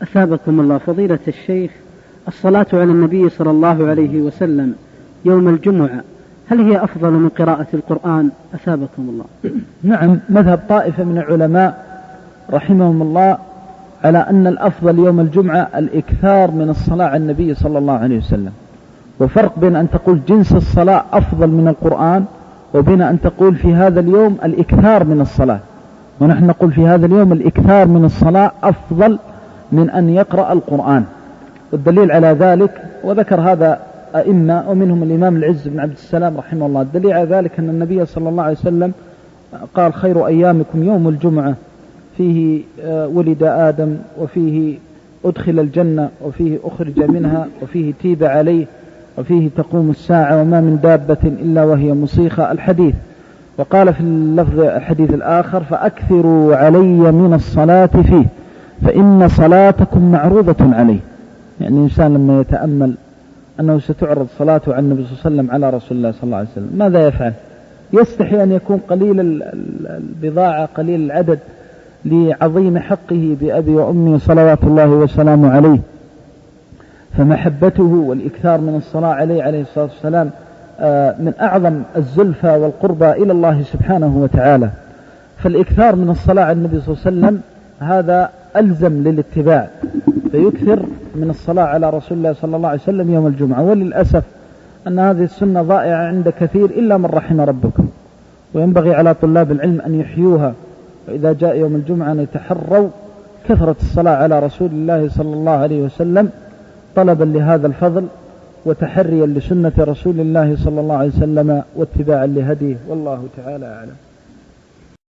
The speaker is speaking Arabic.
أثابكم الله فضيلة الشيخ، الصلاة على النبي صلى الله عليه وسلم يوم الجمعة هل هي أفضل من قراءة القرآن؟ أثابكم الله. نعم، مذهب طائفة من العلماء رحمهم الله على أن الأفضل يوم الجمعة الإكثار من الصلاة على النبي صلى الله عليه وسلم، وفرق بين أن تقول جنس الصلاة أفضل من القرآن وبين أن تقول في هذا اليوم الإكثار من الصلاة. ونحن نقول في هذا اليوم الإكثار من الصلاة أفضل من أن يقرأ القرآن. والدليل على ذلك، وذكر هذا أئمة ومنهم الإمام العز بن عبد السلام رحمه الله، الدليل على ذلك أن النبي صلى الله عليه وسلم قال: خير أيامكم يوم الجمعة، فيه ولد آدم، وفيه أدخل الجنة، وفيه أخرج منها، وفيه تيب عليه، وفيه تقوم الساعة، وما من دابة إلا وهي مصيخة، الحديث. وقال في اللفظ الحديث الآخر: فأكثروا علي من الصلاة فيه فإن صلاتكم معروضة عليه. يعني الإنسان لما يتأمل أنه ستعرض صلاته على النبي صلى الله عليه وسلم على رسول الله صلى الله عليه وسلم، ماذا يفعل؟ يستحي أن يكون قليل البضاعة قليل العدد لعظيم حقه بأبي وأمي صلوات الله وسلامه عليه. فمحبته والإكثار من الصلاة عليه الصلاة والسلام من أعظم الزلفى والقربى إلى الله سبحانه وتعالى. فالإكثار من الصلاة على النبي صلى الله عليه وسلم هذا ألزم للاتباع، فيكثر من الصلاة على رسول الله صلى الله عليه وسلم يوم الجمعة. وللأسف أن هذه السنة ضائعة عند كثير إلا من رحم ربكم، وينبغي على طلاب العلم أن يحيوها، وإذا جاء يوم الجمعة أن يتحروا كثرة الصلاة على رسول الله صلى الله عليه وسلم طلبا لهذا الفضل وتحريا لسنة رسول الله صلى الله عليه وسلم واتباعا لهديه، والله تعالى أعلم.